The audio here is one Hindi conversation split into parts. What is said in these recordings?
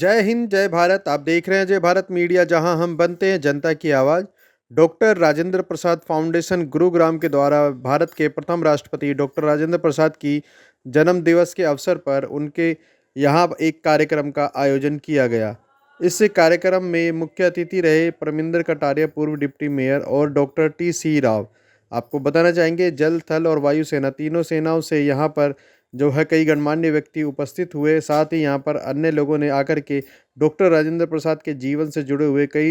जय हिंद, जय भारत। आप देख रहे हैं जय भारत मीडिया, जहां हम बनते हैं जनता की आवाज़। डॉक्टर राजेंद्र प्रसाद फाउंडेशन गुरुग्राम के द्वारा भारत के प्रथम राष्ट्रपति डॉक्टर राजेंद्र प्रसाद की जन्म दिवस के अवसर पर उनके यहाँ एक कार्यक्रम का आयोजन किया गया। इस कार्यक्रम में मुख्य अतिथि रहे परमिंदर कटारिया, पूर्व डिप्टी मेयर, और डॉक्टर टी.सी. राव। आपको बताना चाहेंगे, जल, थल और वायु सेना तीनों सेनाओं से यहाँ पर जो है कई गणमान्य व्यक्ति उपस्थित हुए। साथ ही यहाँ पर अन्य लोगों ने आकर के डॉक्टर राजेंद्र प्रसाद के जीवन से जुड़े हुए कई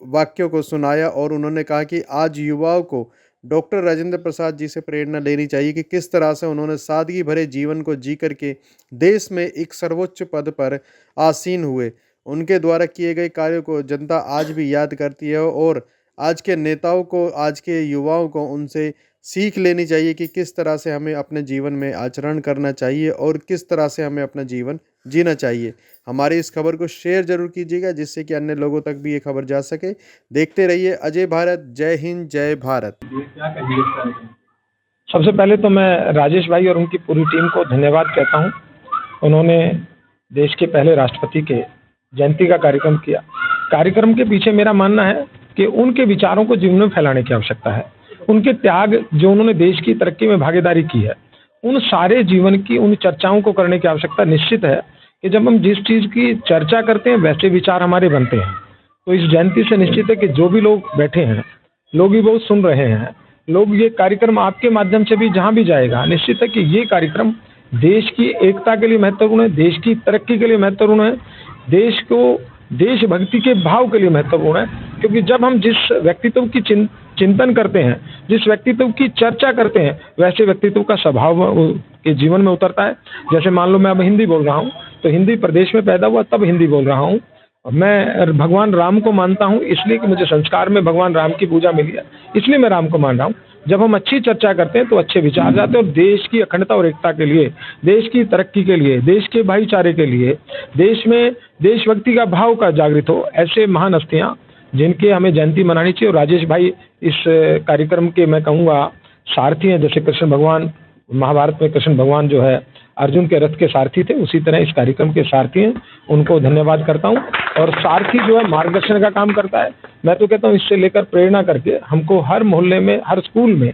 वाक्यों को सुनाया और उन्होंने कहा कि आज युवाओं को डॉक्टर राजेंद्र प्रसाद जी से प्रेरणा लेनी चाहिए कि किस तरह से उन्होंने सादगी भरे जीवन को जी करके देश में एक सर्वोच्च पद पर आसीन हुए। उनके द्वारा किए गए कार्यों को जनता आज भी याद करती है और आज के नेताओं को, आज के युवाओं को उनसे सीख लेनी चाहिए कि किस तरह से हमें अपने जीवन में आचरण करना चाहिए और किस तरह से हमें अपना जीवन जीना चाहिए। हमारी इस खबर को शेयर जरूर कीजिएगा जिससे कि अन्य लोगों तक भी ये खबर जा सके। देखते रहिए अजय भारत। जय हिंद, जय भारत। सबसे पहले तो मैं राजेश भाई और उनकी पूरी टीम को धन्यवाद कहता हूं। उन्होंने देश के पहले राष्ट्रपति के जयंती का कार्यक्रम किया। कार्यक्रम के पीछे मेरा मानना है कि उनके विचारों को जीवन में फैलाने की आवश्यकता है। उनके त्याग, जो उन्होंने देश की तरक्की में भागीदारी की है, उन सारे जीवन की उन चर्चाओं को करने की आवश्यकता निश्चित है कि जब हम जिस चीज़ की चर्चा करते हैं वैसे विचार हमारे बनते हैं। तो इस जयंती से निश्चित है कि जो भी लोग बैठे हैं, लोग ही बहुत सुन रहे हैं, लोग ये कार्यक्रम आपके माध्यम से भी जहाँ भी जाएगा, निश्चित है कि ये कार्यक्रम देश की एकता के लिए महत्वपूर्ण है, देश की तरक्की के लिए महत्वपूर्ण है, देश को देशभक्ति के भाव के लिए महत्वपूर्ण है। क्योंकि जब हम जिस व्यक्तित्व की चिंतन करते हैं, जिस व्यक्तित्व की चर्चा करते हैं, वैसे व्यक्तित्व का स्वभाव के जीवन में उतरता है। जैसे मान लो मैं अब हिंदी बोल रहा हूँ, तो हिंदी प्रदेश में पैदा हुआ तब हिंदी बोल रहा हूँ। मैं भगवान राम को मानता हूँ इसलिए कि मुझे संस्कार में भगवान राम की पूजा मिली है, इसलिए मैं राम को मान रहा हूँ। जब हम अच्छी चर्चा करते हैं तो अच्छे विचार जाते हैं और देश की अखंडता और एकता के लिए, देश की तरक्की के लिए, देश के भाईचारे के लिए, देश में देशभक्ति का भाव का जागृत हो, ऐसे महान हस्तियाँ जिनके हमें जयंती मनानी चाहिए। और राजेश भाई इस कार्यक्रम के मैं कहूँगा सारथी हैं। जैसे कृष्ण भगवान, महाभारत में कृष्ण भगवान जो है अर्जुन के रथ के सारथी थे, उसी तरह इस कार्यक्रम के सारथी हैं। उनको धन्यवाद करता हूं। और सारथी जो है मार्गदर्शन का काम करता है। मैं तो कहता हूं इससे लेकर प्रेरणा करके हमको हर मोहल्ले में, हर स्कूल में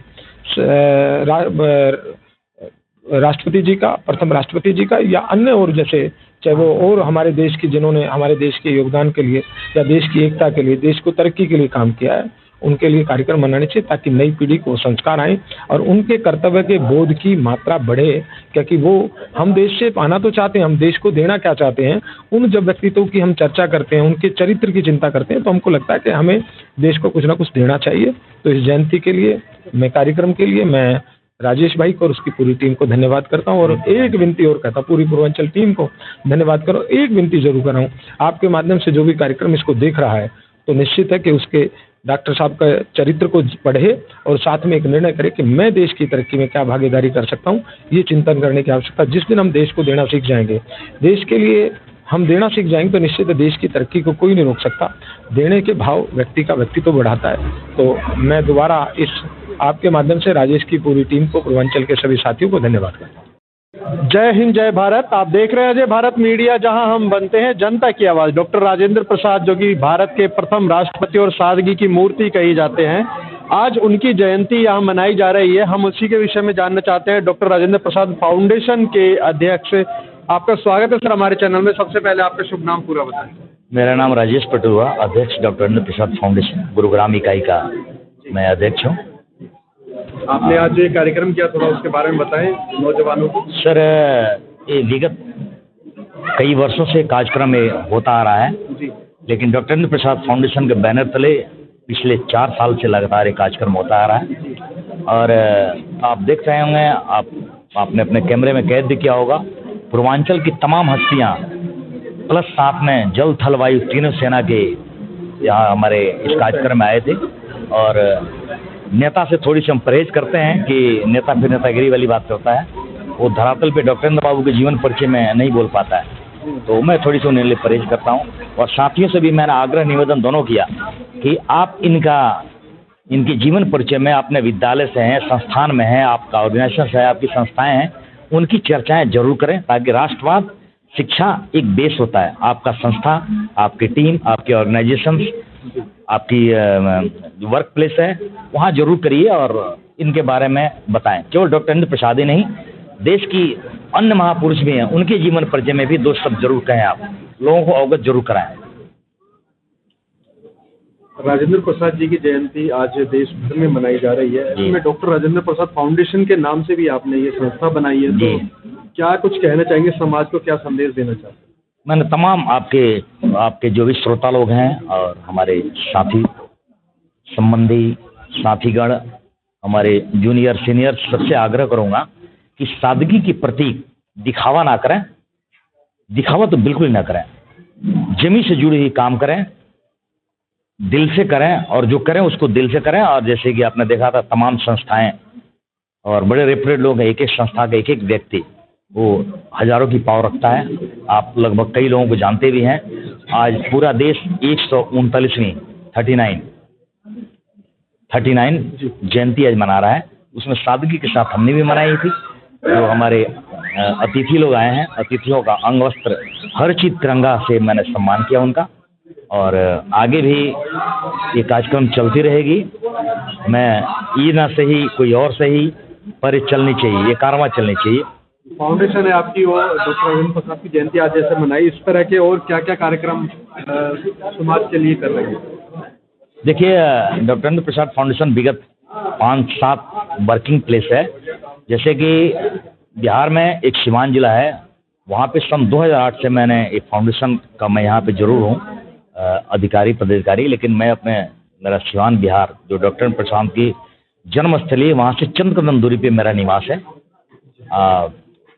राष्ट्रपति जी का, प्रथम राष्ट्रपति जी का या अन्य और जैसे चाहे वो और हमारे देश की, जिन्होंने हमारे देश के योगदान के लिए या देश की एकता के लिए, देश को तरक्की के लिए काम किया है, उनके लिए कार्यक्रम मनाने चाहिए ताकि नई पीढ़ी को संस्कार आए और उनके कर्तव्य के बोध की मात्रा बढ़े। क्योंकि वो हम देश से पाना तो चाहते हैं, हम देश को देना क्या चाहते हैं, उन जब व्यक्तित्वों की हम चर्चा करते हैं, उनके चरित्र की चिंता करते हैं, तो हमको लगता है कि हमें देश को कुछ ना कुछ देना चाहिए। तो इस जयंती के लिए, मैं कार्यक्रम के लिए मैं राजेश भाई को और उसकी पूरी टीम को धन्यवाद करता हूँ। और एक विनती और कहता हूँ, पूरी पूर्वांचल टीम को धन्यवाद करो। एक विनती जरूर कर रहा हूँ, आपके माध्यम से जो भी कार्यक्रम इसको देख रहा है, तो निश्चित है कि उसके डॉक्टर साहब का चरित्र को पढ़े और साथ में एक निर्णय करे कि मैं देश की तरक्की में क्या भागीदारी कर सकता हूँ। ये चिंतन करने की आवश्यकता। जिस दिन हम देश को देना सीख जाएंगे, देश के लिए हम देना सीख जाएंगे, तो निश्चित है देश की तरक्की को कोई नहीं रोक सकता। देने के भाव व्यक्ति का व्यक्तित्व बढ़ाता है। तो मैं दोबारा इस आपके माध्यम से राजेश की पूरी टीम को, पूर्वांचल के सभी साथियों को धन्यवाद करता हूँ। जय हिंद, जय भारत। आप देख रहे हैं अजय भारत मीडिया, जहां हम बनते हैं जनता की आवाज़। डॉक्टर राजेंद्र प्रसाद, जो कि भारत के प्रथम राष्ट्रपति और सादगी की मूर्ति कही जाते हैं, आज उनकी जयंती यहाँ मनाई जा रही है। हम उसी के विषय में जानना चाहते हैं। डॉक्टर राजेंद्र प्रसाद फाउंडेशन के अध्यक्ष, आपका स्वागत है सर हमारे चैनल में। सबसे पहले आपका शुभ नाम पूरा बताएं। मेरा नाम राजेश पटुआ, अध्यक्ष डॉक्टर राजेंद्र प्रसाद फाउंडेशन गुरुग्राम इकाई का मैं अध्यक्ष हूँ। आपने आज जो कार्यक्रम किया, थोड़ा उसके बारे में बताएं नौजवानों को। सर, ये विगत कई वर्षों से कार्यक्रम में होता आ रहा है जी, लेकिन डॉक्टर राजेंद्र प्रसाद फाउंडेशन के बैनर तले पिछले 4 साल से लगातार ये कार्यक्रम होता आ रहा है। और आप देख रहे होंगे, आपने अपने कैमरे में कैद भी किया होगा, पूर्वांचल की तमाम हस्तियाँ प्लस साथ में जल, थल, वायु तीनों सेना के यहाँ हमारे इस कार्यक्रम में आए थे। और नेता से थोड़ी सी हम परहेज करते हैं कि नेता फिर नेतागिरी वाली बात करता है, वो धरातल पे डॉक्टर राजेंद्र बाबू के जीवन परिचय में नहीं बोल पाता है, तो मैं थोड़ी सी उन्हें परहेज करता हूँ। और साथियों से भी मैंने आग्रह निवेदन दोनों किया कि आप इनकी जीवन परिचय में, अपने विद्यालय से हैं, संस्थान में हैं, आपका ऑर्गेनाइजेशन है, आपकी संस्थाएं हैं, उनकी चर्चाएं जरूर करें ताकि राष्ट्रवाद, शिक्षा एक बेस होता है। आपका संस्था, आपकी टीम, आपके ऑर्गेनाइजेशन, आपकी वर्क प्लेस है, वहाँ जरूर करिए और इनके बारे में बताएं। केवल डॉक्टर राजेंद्र प्रसाद ही नहीं, देश की अन्य महापुरुष भी हैं, उनके जीवन परिचय में भी दो शब्द जरूर कहें, आप लोगों को अवगत जरूर कराएं। राजेंद्र प्रसाद जी की जयंती आज देश भर में मनाई जा रही है। इसमें डॉक्टर राजेंद्र प्रसाद फाउंडेशन के नाम से भी आपने ये संस्था बनाई है, तो क्या कुछ कहना चाहेंगे समाज को, क्या संदेश देना चाहते हैं? मैंने तमाम आपके जो भी श्रोता लोग हैं और हमारे साथी संबंधी साथीगण, हमारे जूनियर सीनियर, सबसे आग्रह करूंगा कि सादगी की प्रतीक दिखावा ना करें। दिखावा तो बिल्कुल ना करें, जमीन से जुड़ी हुई काम करें, दिल से करें और जो करें उसको दिल से करें। और जैसे कि आपने देखा था तमाम संस्थाएं और बड़े रेपुटेड लोग हैं, एक एक संस्था का एक एक व्यक्ति वो हजारों की पावर रखता है। आप लगभग कई लोगों को जानते भी हैं। आज पूरा देश 139वीं 39 जयंती आज मना रहा है। उसमें सादगी के साथ हमने भी मनाई थी। जो हमारे अतिथि लोग आए हैं, अतिथियों का अंग वस्त्र हर चीज तिरंगा से मैंने सम्मान किया उनका, और आगे भी ये कार्यक्रम चलती रहेगी। मैं ये ना सही कोई और सही, पर ये चलनी चाहिए, ये कारवां चलनी चाहिए। फाउंडेशन है आपकी, वो डॉक्टर राजेंद्र प्रसाद की जयंती आज जैसे मनाई, इस तरह के और क्या क्या कार्यक्रम समाज के लिए कर रहे हैं? देखिए, डॉक्टर राजेंद्र प्रसाद फाउंडेशन विगत 5-7 वर्किंग प्लेस है। जैसे कि बिहार में एक सीवान जिला है, वहाँ पे सन 2008 से मैंने एक फाउंडेशन का मैं यहाँ पे जरूर हूँ अधिकारी पदाधिकारी, लेकिन मैं मेरा सीवान बिहार जो डॉक्टर प्रसाद की जन्मस्थली है, वहाँ से चंद कदम दूरी पे मेरा निवास है।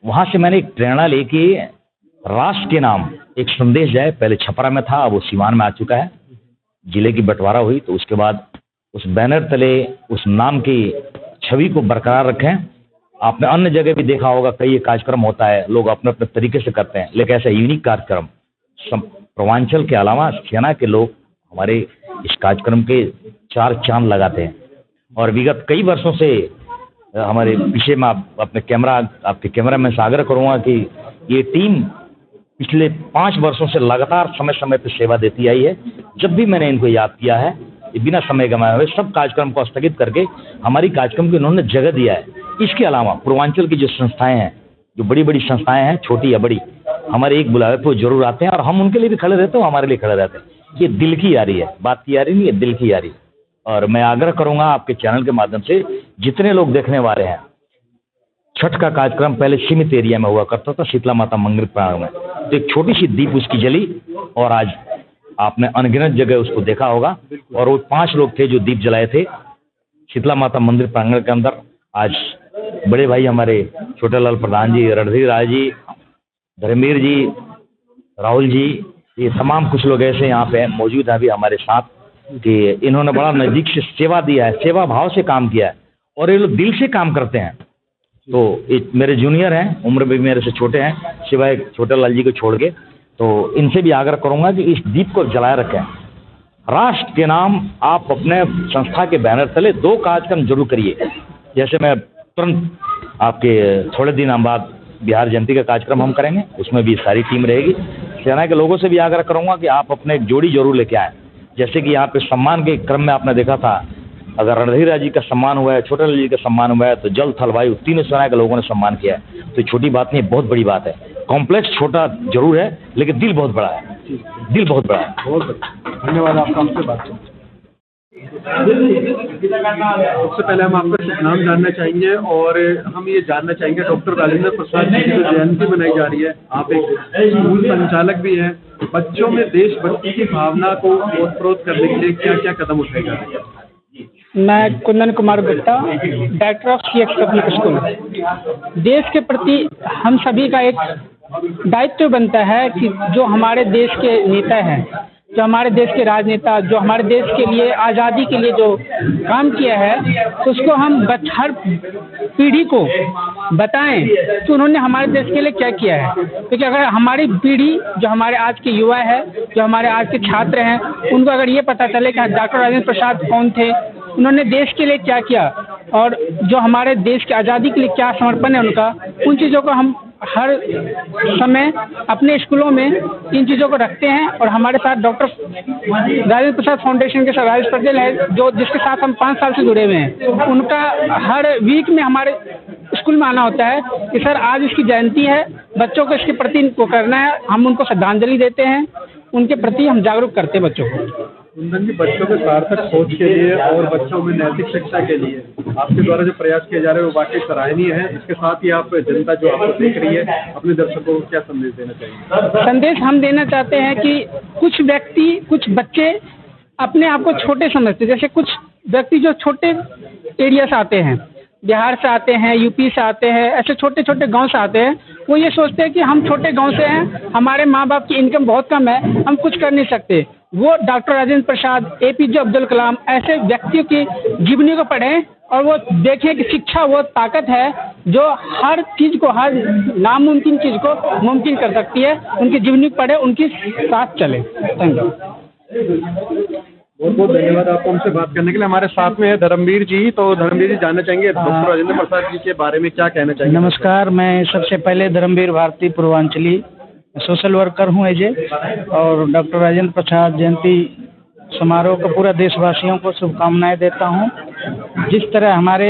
वहाँ से मैंने एक प्रेरणा ली कि राष्ट्र के नाम एक संदेश जाए। पहले छपरा में था, अब वो सीवान में आ चुका है। जिले की बंटवारा हुई तो उसके बाद उस बैनर तले उस नाम की छवि को बरकरार रखें। आपने अन्य जगह भी देखा होगा, कई कार्यक्रम होता है, लोग अपने अपने तरीके से करते हैं, लेकिन ऐसा यूनिक कार्यक्रम पूर्वांचल के अलावा सेना के लोग हमारे इस कार्यक्रम के 4 चांद लगाते हैं। और विगत कई वर्षों से हमारे पीछे में आपके कैमरा में आग्रह करूँगा कि ये टीम पिछले 5 वर्षों से लगातार समय समय पर सेवा देती आई है। जब भी मैंने इनको याद किया है, ये बिना समय गंवाए हुए सब कार्यक्रम को स्थगित करके हमारी कार्यक्रम को इन्होंने जगह दिया है। इसके अलावा पूर्वांचल की जो संस्थाएं हैं, जो बड़ी बड़ी संस्थाएं हैं, छोटी या बड़ी, हमारे एक बुलावे पर जरूर आते हैं और हम उनके लिए भी खड़े रहते हैं, हमारे लिए खड़े रहते हैं। ये दिल की यारी है, बात की यारी नहीं है, दिल की यारी। और मैं आग्रह करूंगा आपके चैनल के माध्यम से, जितने लोग देखने वाले हैं, छठ का कार्यक्रम पहले सीमित एरिया में हुआ करता था, शीतला माता मंदिर प्रांगण में, तो एक छोटी सी दीप उसकी जली और आज आपने अनगिनत जगह उसको देखा होगा। और वो 5 लोग थे जो दीप जलाए थे शीतला माता मंदिर प्रांगण के अंदर। आज बड़े भाई हमारे छोटे लाल प्रधान जी, रणधीर राय जी, धर्मवीर जी, राहुल जी, ये तमाम कुछ लोग ऐसे यहाँ पे मौजूद हैं अभी हमारे साथ, कि इन्होंने बड़ा नज़दीक से सेवा दिया है, सेवा भाव से काम किया है और ये लोग दिल से काम करते हैं। तो एक मेरे जूनियर हैं, उम्र में भी मेरे से छोटे हैं, सिवाय छोटे लाल जी को छोड़ के, तो इनसे भी आग्रह करूंगा कि इस दीप को जलाए रखें। राष्ट्र के नाम आप अपने संस्था के बैनर तले 2 कार्यक्रम जरूर करिए। जैसे मैं तुरंत आपके थोड़े दिन बाद बिहार जयंती का कार्यक्रम हम करेंगे, उसमें भी सारी टीम रहेगी। सेना के लोगों से भी आग्रह करूंगा कि आप अपने एक जोड़ी जरूर लेके आएँ। जैसे कि यहाँ पे सम्मान के क्रम में आपने देखा था, अगर रणधीर राय जी का सम्मान हुआ है, छोटे लाल जी का सम्मान हुआ है, तो जल थल वायु तीनों सेना के लोगों ने सम्मान किया है। तो छोटी बात नहीं, बहुत बड़ी बात है। कॉम्प्लेक्स छोटा जरूर है, लेकिन दिल बहुत बड़ा है, दिल बहुत बड़ा है। बहुत धन्यवाद आपका, हमसे बात करने। सबसे पहले हम आपका शुभ नाम जानना चाहेंगे और हम ये जानना चाहेंगे, डॉक्टर राजेंद्र प्रसाद जी की जो जयंती मनाई जा रही है, आप एक स्कूल संचालक भी हैं, बच्चों में देशभक्ति की भावना को ओतप्रोत करने के लिए क्या क्या कदम उठाए जा रहे हैं? मैं Kundan Kumar Gupta, director of CX public school. देश के प्रति हम सभी का एक दायित्व बनता है कि जो हमारे देश के नेता हैं, जो हमारे देश के राजनेता, जो हमारे देश के लिए आज़ादी के लिए जो काम किया है, उसको हम हर पीढ़ी को बताएं कि उन्होंने हमारे देश के लिए क्या किया है। क्योंकि अगर हमारी पीढ़ी, जो हमारे आज के युवा है, जो हमारे आज के छात्र हैं, उनको अगर ये पता चले कि डॉक्टर राजेंद्र प्रसाद कौन थे, उन्होंने देश के लिए क्या किया और जो हमारे देश की आज़ादी के लिए क्या समर्पण है उनका, उन चीज़ों को हम हर समय अपने स्कूलों में इन चीज़ों को रखते हैं। और हमारे साथ डॉक्टर राजेंद्र प्रसाद फाउंडेशन के सर राजेश पटेल है, जो जिसके साथ हम 5 साल से जुड़े हुए हैं। उनका हर वीक में हमारे स्कूल में आना होता है कि सर आज इसकी जयंती है, बच्चों को इसके प्रति इनको करना है। हम उनको श्रद्धांजलि देते हैं, उनके प्रति हम जागरूक करते हैं बच्चों को। कुंदन जी, बच्चों के सार्थक सोच के लिए और बच्चों में नैतिक शिक्षा के लिए आपके द्वारा जो प्रयास किए जा रहे हैं वो वाकई सराहनीय है। इसके साथ ही आप जनता जो आपको देख रही है, अपने दर्शकों को क्या संदेश देना चाहिए? संदेश हम देना चाहते हैं कि कुछ व्यक्ति, कुछ बच्चे अपने आप को छोटे समझते, जैसे कुछ व्यक्ति जो छोटे एरिया से आते हैं, बिहार से आते हैं, यूपी से आते हैं, ऐसे छोटे छोटे गांव से आते हैं। वो ये सोचते हैं कि हम छोटे गांव से हैं, हमारे माँ बाप की इनकम बहुत कम है, हम कुछ कर नहीं सकते। वो डॉक्टर राजेंद्र प्रसाद, APJ अब्दुल कलाम ऐसे व्यक्तियों की जीवनी को पढ़ें और वो देखें कि शिक्षा वो ताकत है जो हर चीज़ को, हर नामुमकिन चीज़ को मुमकिन कर सकती है। उनकी जीवनी को पढ़ें, उनकी साथ चलें। Thank you. बहुत बहुत धन्यवाद आपको हमसे बात करने के लिए। हमारे साथ में है धर्मवीर जी। तो धर्मवीर जी, जानना चाहेंगे डॉक्टर राजेंद्र प्रसाद जी के बारे में क्या कहना चाहिए? नमस्कार, मैं सबसे पहले धर्मवीर भारती पूर्वांचली सोशल वर्कर हूँ एजे, और डॉक्टर राजेंद्र प्रसाद जयंती समारोह को पूरा देशवासियों को शुभकामनाएं देता हूँ। जिस तरह हमारे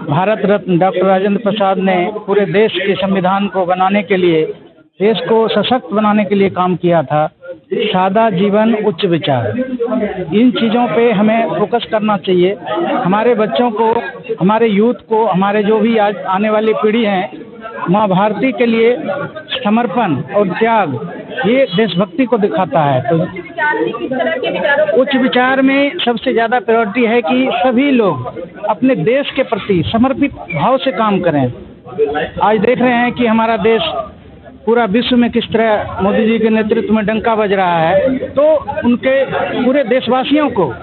भारत रत्न डॉक्टर राजेंद्र प्रसाद ने पूरे देश के संविधान को बनाने के लिए, देश को सशक्त बनाने के लिए काम किया था, सादा जीवन उच्च विचार, इन चीज़ों पे हमें फोकस करना चाहिए। हमारे बच्चों को, हमारे यूथ को, हमारे जो भी आज आने वाली पीढ़ी है, माँ भारती के लिए समर्पण और त्याग, ये देशभक्ति को दिखाता है। तो उच्च विचार में सबसे ज़्यादा प्रायोरिटी है कि सभी लोग अपने देश के प्रति समर्पित भाव से काम करें। आज देख रहे हैं कि हमारा देश पूरा विश्व में किस तरह मोदी जी के नेतृत्व में डंका बज रहा है, तो उनके पूरे देशवासियों को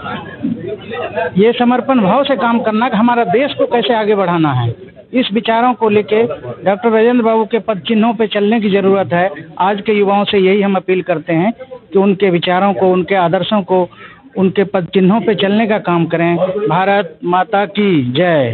ये समर्पण भाव से काम करना कि हमारा देश को कैसे आगे बढ़ाना है, इस विचारों को लेके डॉक्टर राजेंद्र बाबू के पद चिन्हों पे चलने की ज़रूरत है। आज के युवाओं से यही हम अपील करते हैं कि उनके विचारों को, उनके आदर्शों को, उनके पद चिन्हों पे चलने का काम करें। भारत माता की जय।